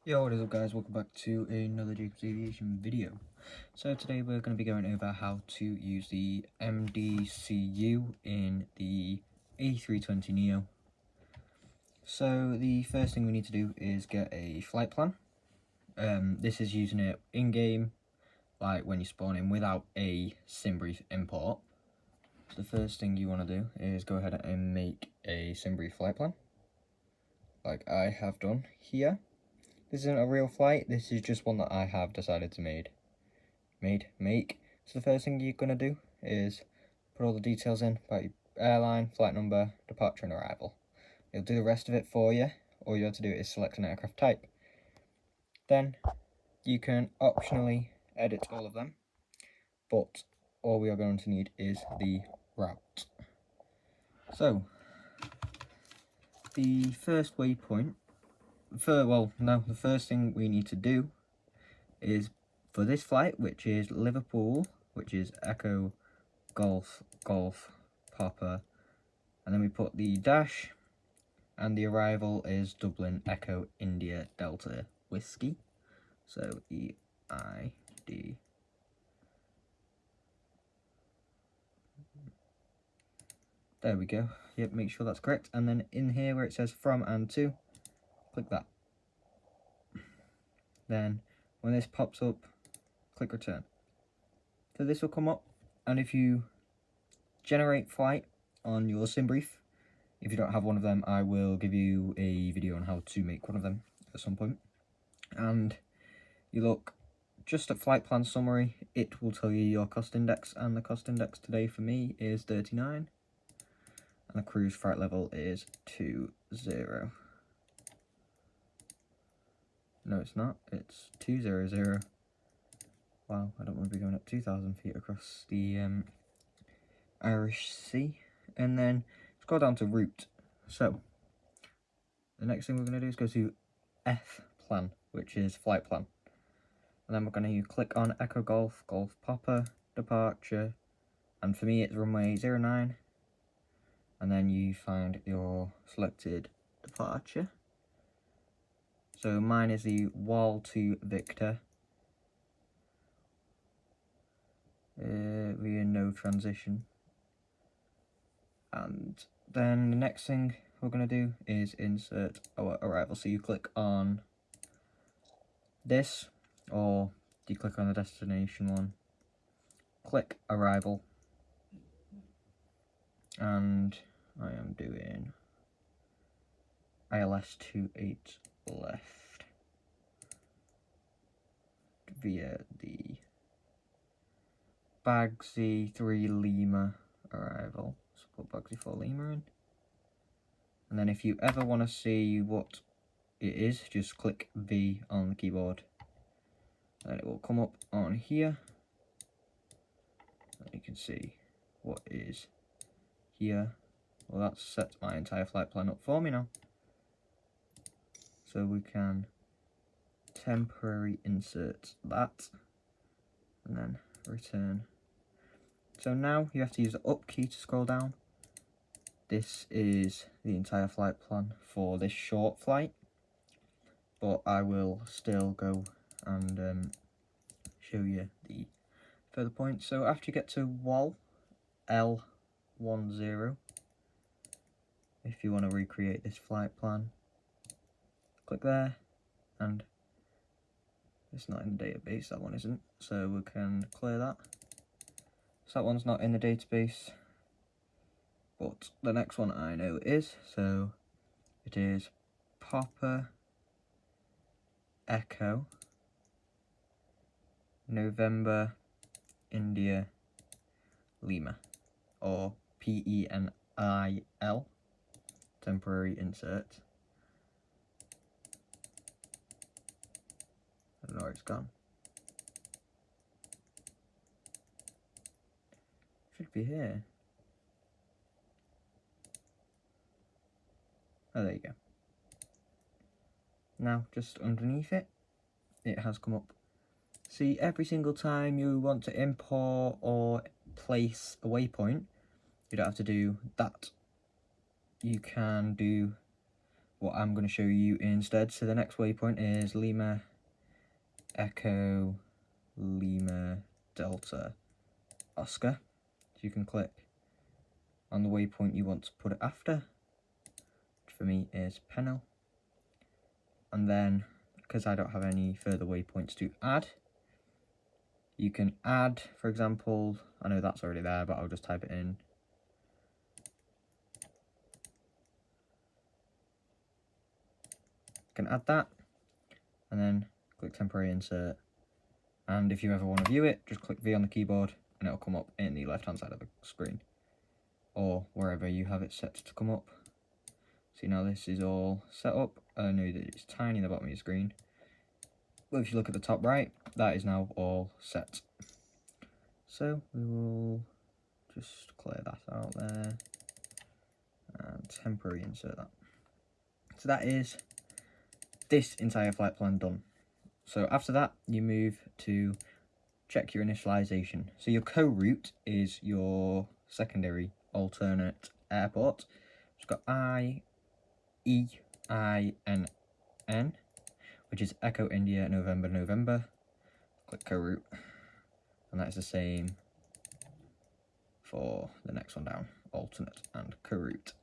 Yo, what is up guys, welcome back to another Jacob's Aviation video. So today we're going to be going over how to use the MCDU in the A320neo. So the first thing we need to do is get a flight plan. This is using it in-game, like when you spawn in, without a SimBrief import. So the first thing you want to do is go ahead and make a SimBrief flight plan, like I have done here. This isn't a real flight, this is just one that I have decided to make. So the first thing you're going to do is put all the details in about your airline, flight number, departure and arrival. It'll do the rest of it for you. All you have to do is select an aircraft type. Then you can optionally edit all of them, but all we are going to need is the route. So the first waypoint, the first thing we need to do is for this flight, which is Liverpool, which is Echo Golf Papa, and then we put the dash, and the arrival is Dublin Echo India Delta Whiskey, so EID. There we go. Yep, make sure that's correct, and then in here where it says from and to, click that. Then when this pops up, click return. So this will come up, and if you generate flight on your SimBrief, if you don't have one of them, I will give you a video on how to make one of them at some point. And you look just at flight plan summary, it will tell you your cost index, and the cost index today for me is 39, and the cruise flight level is 20. No, it's not, it's 200. Wow, I don't want to be going up 2,000 feet across the Irish Sea. And then scroll down to route. So the next thing we're going to do is go to F plan, which is flight plan, and then we're going to click on Echo Golf Papa departure, and for me it's runway 09, and then you find your selected departure. So mine is the Wall to Victor, via no transition. And then the next thing we're going to do is insert our arrival. So you click on this, or you click on the destination one, click arrival, and I am doing ILS 28 left via the Bagsy 3 Lima arrival. So put Bagsy 4 Lima in, and then if you ever want to see what it is, just click V on the keyboard, and it will come up on here, and you can see what is here. Well, that's set my entire flight plan up for me now, so we can temporary insert that and then return. So now you have to use the up key to scroll down. This is the entire flight plan for this short flight, but I will still go and show you the further points. So after you get to Wall L10, if you want to recreate this flight plan, click there, and it's not in the database, that one isn't, so we can clear that. So that one's not in the database, but the next one I know is, so it is Papa Echo November India Lima, or PENIL, temporary insert. I don't know where it's gone. Should be here. Oh, there you go. Now, just underneath it, it has come up. See, every single time you want to import or place a waypoint, you don't have to do that. You can do what I'm going to show you instead. So the next waypoint is Lima Echo Lima Delta Oscar. So you can click on the waypoint you want to put it after, which for me is Pennell. And then, because I don't have any further waypoints to add, you can add, for example, I know that's already there, but I'll just type it in. You can add that, and then click temporary insert. And if you ever want to view it, just click V on the keyboard, and it'll come up in the left-hand side of the screen, or wherever you have it set to come up. See, now this is all set up. I know that it's tiny in the bottom of your screen, but if you look at the top right, that is now all set. So we will just clear that out there and temporary insert that. So that is this entire flight plan done. So after that, you move to check your initialization. So your co-route is your secondary alternate airport. It's got IEINN, which is Echo India November November. Click co-route, and that is the same for the next one down, alternate and co-route.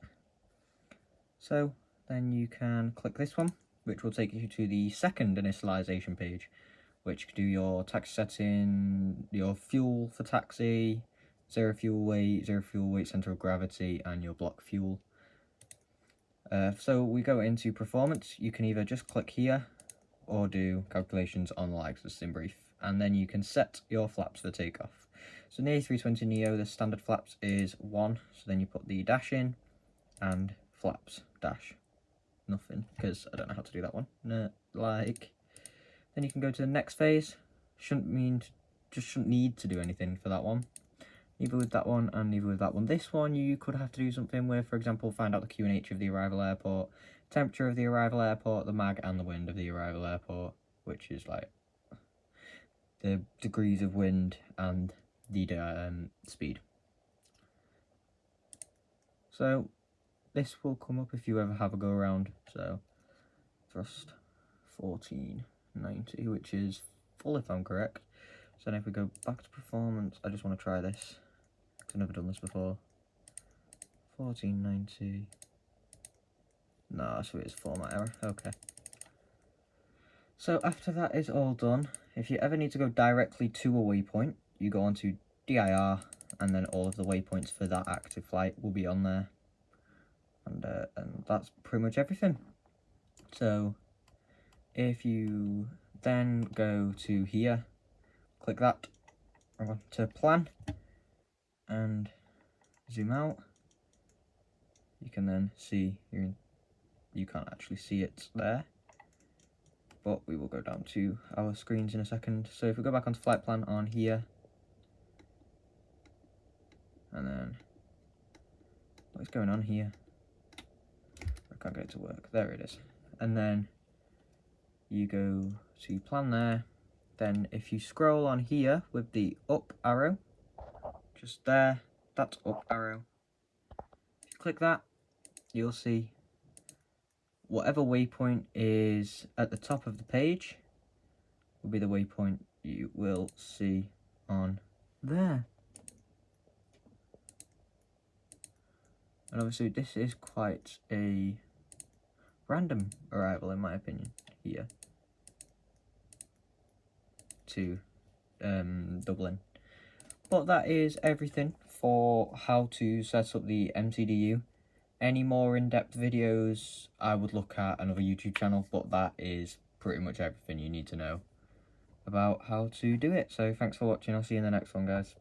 So then you can click this one, which will take you to the second initialization page, which can do your taxi setting, your fuel for taxi, zero fuel weight center of gravity, and your block fuel. So we go into performance. You can either just click here or do calculations on the axis in brief, and then you can set your flaps for takeoff. So in the A320neo, the standard flaps is 1, so then you put the dash in, and flaps dash nothing, because I don't know how to do that one. No, like, then you can go to the next phase. Shouldn't need to do anything for that one. Neither with that one and neither with that one. This one you could have to do something with, for example, find out the QNH of the arrival airport, temperature of the arrival airport, the mag and the wind of the arrival airport, which is like the degrees of wind and the speed. So this will come up if you ever have a go around. So thrust 1490, which is full if I'm correct. So then if we go back to performance, I just want to try this, because I've never done this before. 1490. No, so it is format error. Okay. So after that is all done, if you ever need to go directly to a waypoint, you go onto DIR, and then all of the waypoints for that active flight will be on there. And that's pretty much everything. So if you then go to here, click that to plan, and zoom out, you can then see you can't actually see it there, but we will go down to our screens in a second. So if we go back onto flight plan on here, and then what's going on here? I can't get it to work. There it is. And then you go to plan there. Then if you scroll on here with the up arrow, just there, that's up arrow. If you click that, you'll see whatever waypoint is at the top of the page will be the waypoint you will see on there. And obviously this is quite a random arrival in my opinion here to Dublin. But that is everything for how to set up the MCDU. Any more in-depth videos, I would look at another YouTube channel, but that is pretty much everything you need to know about how to do it. So thanks for watching. I'll see you in the next one, guys.